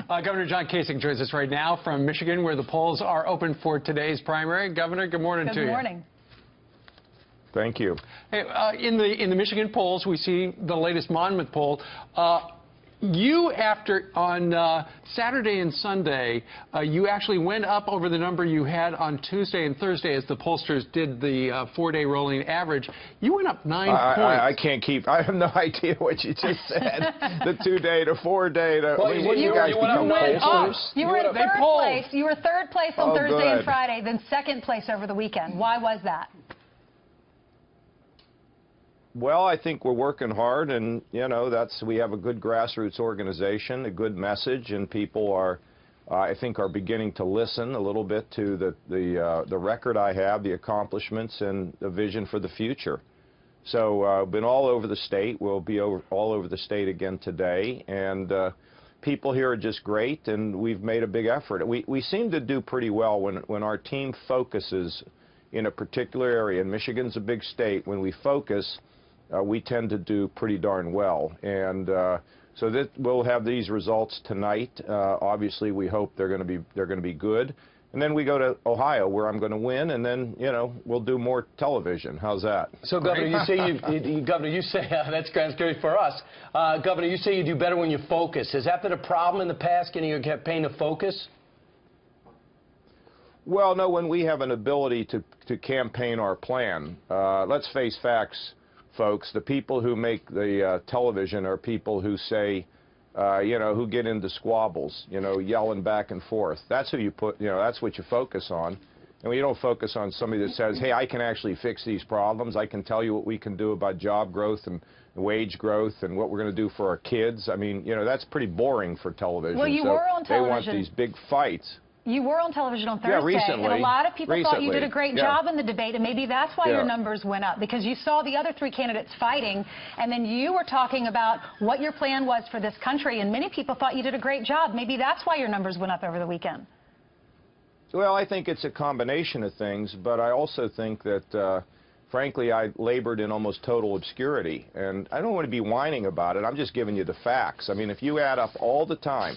Governor John Kasich joins us right now from Michigan, where the polls are open for today's primary. Governor, good morning to you. Good morning. Thank you. Hey, in the Michigan polls, we see the latest Monmouth poll. You, on Saturday and Sunday, you actually went up over the number you had on Tuesday and Thursday as the pollsters did the four-day rolling average. You went up 9 points. I can't keep. I have no idea what you just said. The 2-day to 4-day to. Well, you guys become pollsters? You were in third place. You were third place on Thursday and Friday, then second place over the weekend. Why was that? Well, I think we're working hard, and we have a good grassroots organization, a good message, and people are, I think, are beginning to listen a little bit to the record I have, the accomplishments, and the vision for the future. So, been all over the state. We'll be all over the state again today, and people here are just great, and we've made a big effort. We seem to do pretty well when our team focuses in a particular area. And Michigan's a big state. When we focus, we tend to do pretty darn well, and so that we'll have these results tonight. Obviously, we hope they're going to be good, and then we go to Ohio, where I'm going to win, and then we'll do more television. How's that? So, Governor, you say that's great for us. Governor, you say you do better when you focus. Has that been a problem in the past, getting your campaign to focus? Well, no. When we have an ability to campaign our plan, let's face facts. Folks, the people who make the television are people who say, who get into squabbles, yelling back and forth. That's who you put, that's what you focus on. And you don't focus on somebody that says, hey, I can actually fix these problems. I can tell you what we can do about job growth and wage growth and what we're going to do for our kids. I mean, that's pretty boring for television. Well, you were on television. They want these big fights. You were on television on Thursday, yeah, recently, and a lot of people thought you did a great job in the debate, and maybe that's why your numbers went up, because you saw the other three candidates fighting, and then you were talking about what your plan was for this country, and many people thought you did a great job. Maybe that's why your numbers went up over the weekend. Well, I think it's a combination of things, but I also think that, frankly, I labored in almost total obscurity, and I don't want to be whining about it. I'm just giving you the facts. I mean, if you add up all the time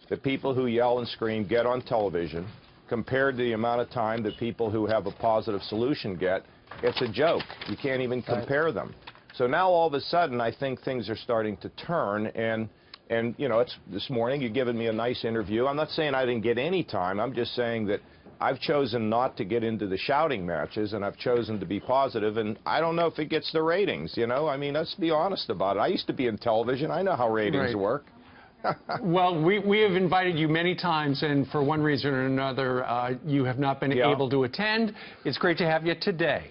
the people who yell and scream get on television compared to the amount of time that people who have a positive solution get, it's a joke. You can't even compare them. So now all of a sudden I think things are starting to turn, and it's this morning you've given me a nice interview. I'm not saying I didn't get any time. I'm just saying that I've chosen not to get into the shouting matches, and I've chosen to be positive, and I don't know if it gets the ratings, I mean, let's be honest about it. I used to be in television. I know how ratings work. Well, we have invited you many times, and for one reason or another, you have not been able to attend. It's great to have you today.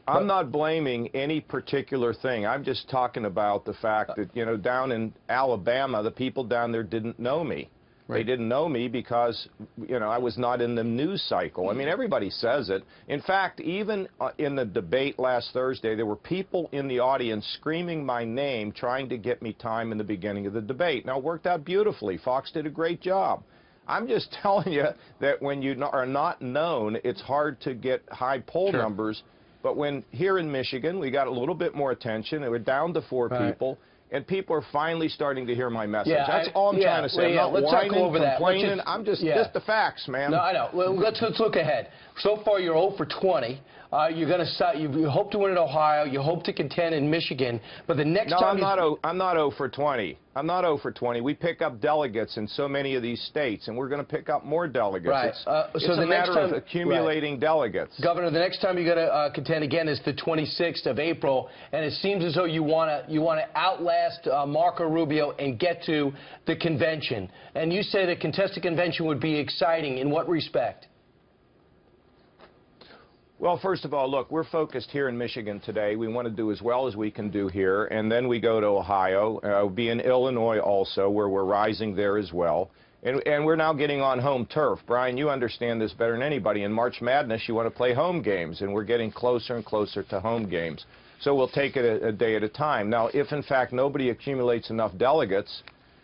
I'm not blaming any particular thing. I'm just talking about the fact that, down in Alabama, the people down there didn't know me. They didn't know me because, I was not in the news cycle. I mean, everybody says it. In fact, even in the debate last Thursday, there were people in the audience screaming my name, trying to get me time in the beginning of the debate. Now, it worked out beautifully. Fox did a great job. I'm just telling you that when you are not known, it's hard to get high poll numbers. But when here in Michigan, we got a little bit more attention, and we're down to 4 people. And people are finally starting to hear my message. Yeah, that's all I'm trying to say. I'm not whining, complaining. I'm just the facts, man. No, I know. Well, let's look ahead. So far, you're 0 for 20. You're going to you hope to win in Ohio. You hope to contend in Michigan. But the next time I'm not 0 for 20. I'm not 0 for 20. We pick up delegates in so many of these states, and we're going to pick up more delegates. Right. It's a matter of accumulating delegates. Governor, the next time you're going to contend again is the 26th of April, and it seems as though you want to outlast Marco Rubio and get to the convention. And you say the contested convention would be exciting. In what respect? Well, first of all, look, we're focused here in Michigan today. We want to do as well as we can do here, and then we go to Ohio. We'll be in Illinois also, where we're rising there as well. And we're now getting on home turf. Brian, you understand this better than anybody. In March Madness, you want to play home games, and we're getting closer and closer to home games. So we'll take it a day at a time. Now, if, in fact, nobody accumulates enough delegates,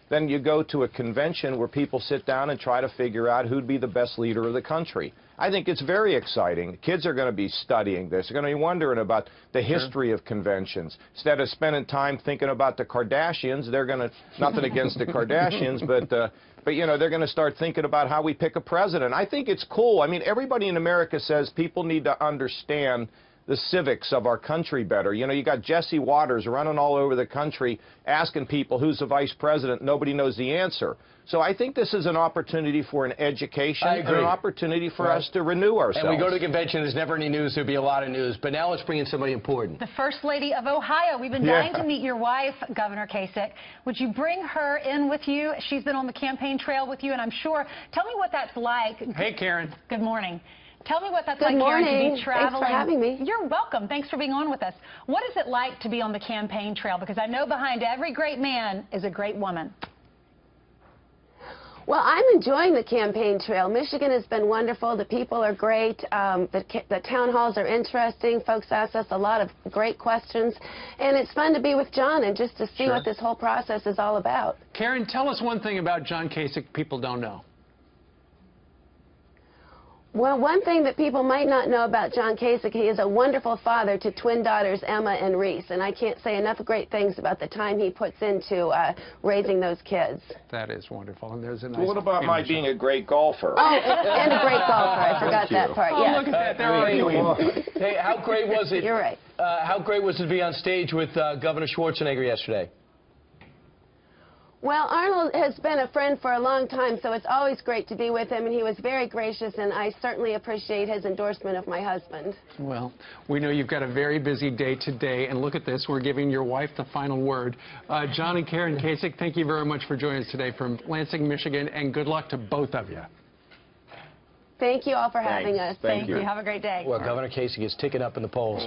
than you go to a convention where people sit down and try to figure out who'd be the best leader of the country. I think it's very exciting. Kids are going to be studying this. They're going to be wondering about the history of conventions. Instead of spending time thinking about the Kardashians, they're going to, nothing against the Kardashians, but you know, they're going to start thinking about how we pick a president. I think it's cool. I mean, everybody in America says people need to understand the civics of our country better. You know, you got Jesse Waters running all over the country asking people who's the vice president. Nobody knows the answer. So I think this is an opportunity for an education and an opportunity for us to renew ourselves. And we go to the convention, there's never any news, there'll be a lot of news. But now let's bring in somebody important. The First Lady of Ohio. We've been dying to meet your wife, Governor Kasich. Would you bring her in with you? She's been on the campaign trail with you, and I'm sure. Tell me what that's like. Hey, Karen. Good morning. Tell me what that's Good like, morning. Karen, to be traveling. Thanks for having me. You're welcome. Thanks for being on with us. What is it like to be on the campaign trail? Because I know behind every great man is a great woman. Well, I'm enjoying the campaign trail. Michigan has been wonderful. The people are great. The town halls are interesting. Folks ask us a lot of great questions. And it's fun to be with John and just to see what this whole process is all about. Karen, tell us one thing about John Kasich people don't know. Well, one thing that people might not know about John Kasich, he is a wonderful father to twin daughters, Emma and Reese, and I can't say enough great things about the time he puts into raising those kids. That is wonderful, and there's a nice... Well, what about my being a great golfer? Oh, and a great golfer. I forgot that part, Oh, yes. look at that. There are you. Hey, how great was it? You're right. How great was it to be on stage with Governor Schwarzenegger yesterday? Well, Arnold has been a friend for a long time, so it's always great to be with him, and he was very gracious, and I certainly appreciate his endorsement of my husband. Well, we know you've got a very busy day today, and look at this. We're giving your wife the final word. John and Karen Kasich, thank you very much for joining us today from Lansing, Michigan, and good luck to both of you. Thank you all for having us. Thank you. Have a great day. Well, Governor Kasich is ticking up in the polls.